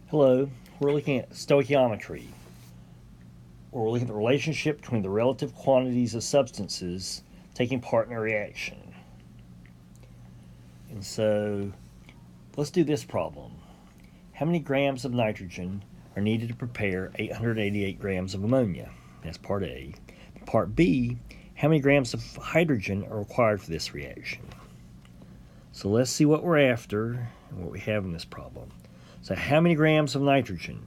Hello, we're looking at stoichiometry, where we're looking at the relationship between the relative quantities of substances taking part in a reaction. And so, let's do this problem. How many grams of nitrogen are needed to prepare 888 grams of ammonia? That's part A. Part B, how many grams of hydrogen are required for this reaction? So let's see what we're after and what we have in this problem. So how many grams of nitrogen?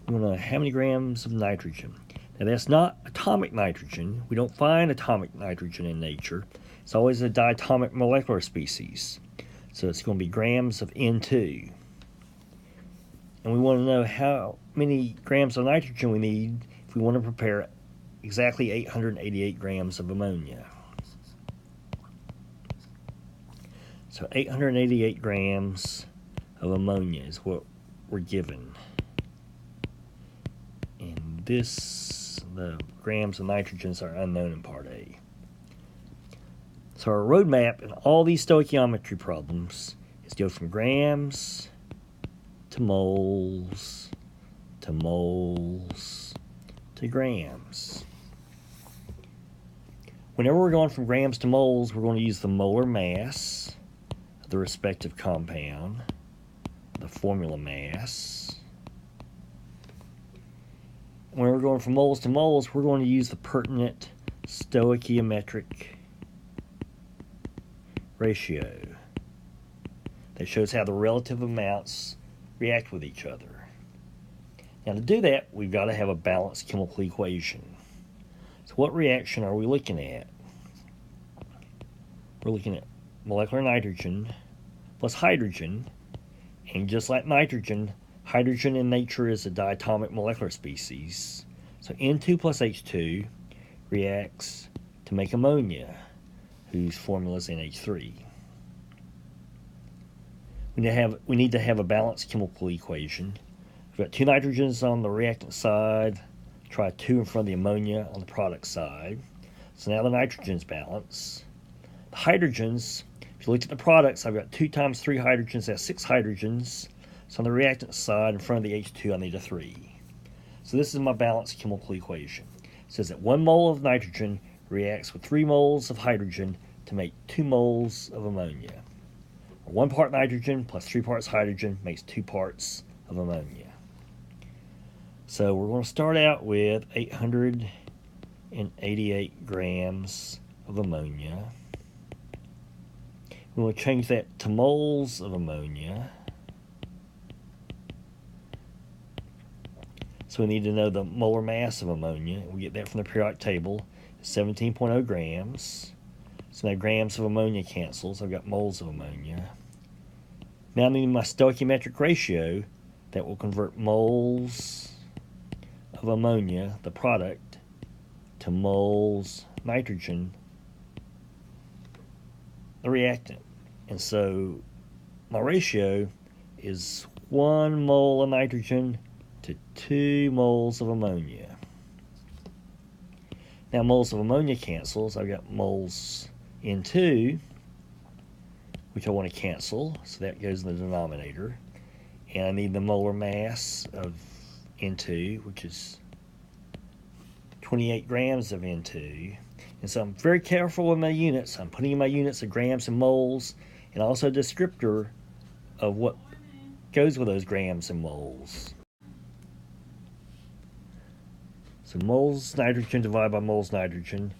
We want to know how many grams of nitrogen. Now that's not atomic nitrogen. We don't find atomic nitrogen in nature. It's always a diatomic molecular species. So it's going to be grams of N2. And we want to know how many grams of nitrogen we need if we want to prepare exactly 888 grams of ammonia. So 888 grams of ammonia is what we're given. And the grams of nitrogens are unknown in part A. So our roadmap in all these stoichiometry problems is to go from grams to moles to moles to grams. Whenever we're going from grams to moles, we're going to use the molar mass of the respective compound, the formula mass. When we're going from moles to moles, we're going to use the pertinent stoichiometric ratio that shows how the relative amounts react with each other. Now to do that, we've got to have a balanced chemical equation. So what reaction are we looking at? We're looking at molecular nitrogen plus hydrogen, and just like nitrogen, hydrogen in nature is a diatomic molecular species. So N2 plus H2 reacts to make ammonia, whose formula is NH3. We need to have a balanced chemical equation. We've got two nitrogens on the reactant side, try 2 in front of the ammonia on the product side. So now the nitrogen's balanced. The hydrogens, if you looked at the products, I've got 2 times 3 hydrogens, that's 6 hydrogens. So on the reactant side, in front of the H2, I need a 3. So this is my balanced chemical equation. It says that 1 mole of nitrogen reacts with 3 moles of hydrogen to make 2 moles of ammonia. 1 part nitrogen plus 3 parts hydrogen makes 2 parts of ammonia. So we're going to start out with 888 grams of ammonia. We will change that to moles of ammonia. So we need to know the molar mass of ammonia. We get that from the periodic table. It's 17.0 grams. So now grams of ammonia cancels. I've got moles of ammonia. Now I need my stoichiometric ratio that will convert moles of ammonia, the product, to moles nitrogen, the reactant. And so my ratio is 1 mole of nitrogen to 2 moles of ammonia. Now moles of ammonia cancels. I've got moles N2, which I want to cancel, so that goes in the denominator. And I need the molar mass of N2, which is 28 grams of N2. And so I'm very careful with my units. I'm putting in my units of grams and moles, and also a descriptor of what goes with those grams and moles. So moles nitrogen divided by moles nitrogen,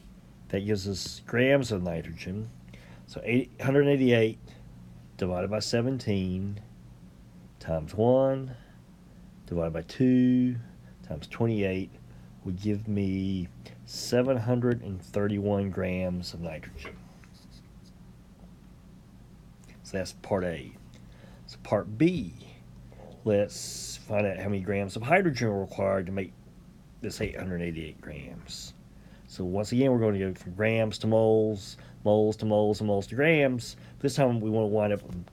that gives us grams of nitrogen. So 888 divided by 17 times 1 divided by 2 times 28 would give me 731 grams of nitrogen. So that's part A. So part B, let's find out how many grams of hydrogen are required to make this 888 grams. So once again, we're going to go from grams to moles, moles to moles, and moles to grams. This time we want to wind up with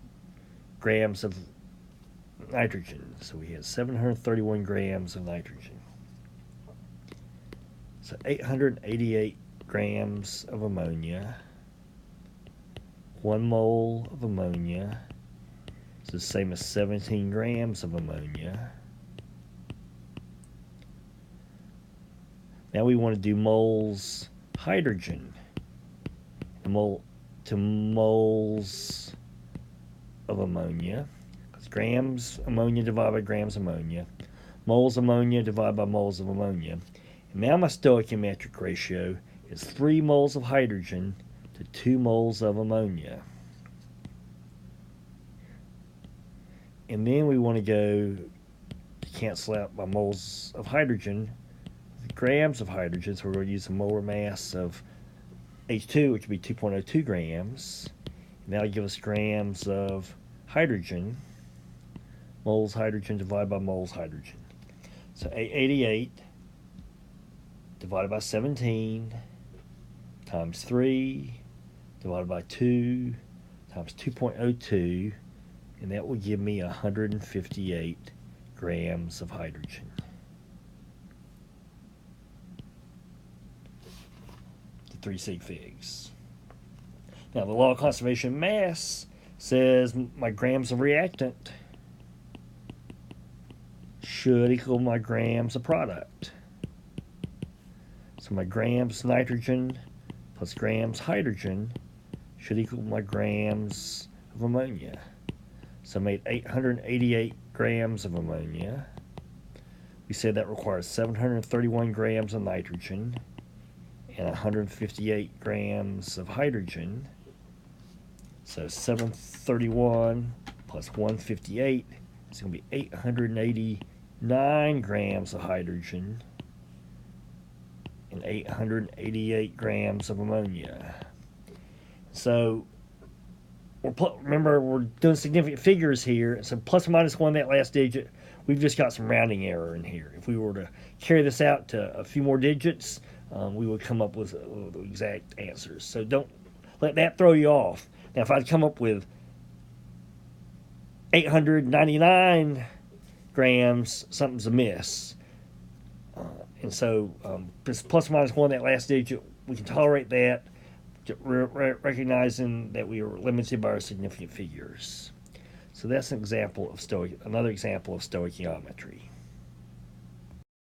grams of nitrogen. So we have 731 grams of nitrogen. So 888 grams of ammonia, 1 mole of ammonia is the same as 17 grams of ammonia. Now we want to do moles hydrogen. To moles of ammonia. Because grams ammonia divided by grams ammonia. Moles ammonia divided by moles of ammonia. And now my stoichiometric ratio is 3 moles of hydrogen to 2 moles of ammonia. And then we want to go to cancel out my moles of hydrogen, grams of hydrogen, so we're going to use a molar mass of H2, which would be 2.02 grams. And that'll give us grams of hydrogen, moles hydrogen divided by moles hydrogen. So 888 divided by 17 times 3 divided by 2 times 2.02, and that will give me 158 grams of hydrogen. The 3 sig figs. Now the law of conservation of mass says my grams of reactant should equal my grams of product. So my grams nitrogen plus grams hydrogen should equal my grams of ammonia. So I made 888 grams of ammonia. We said that requires 731 grams of nitrogen and 158 grams of hydrogen. So 731 plus 158 is going to be 889 grams of hydrogen and 888 grams of ammonia. So remember, we're doing significant figures here, so plus or minus 1, that last digit, we've just got some rounding error in here. If we were to carry this out to a few more digits, we would come up with the exact answers. So don't let that throw you off. Now, if I'd come up with 899 grams, something's amiss. And so just plus or minus 1, that last digit, we can tolerate that, recognizing that we are limited by our significant figures. So that's an example of another example of stoichiometry.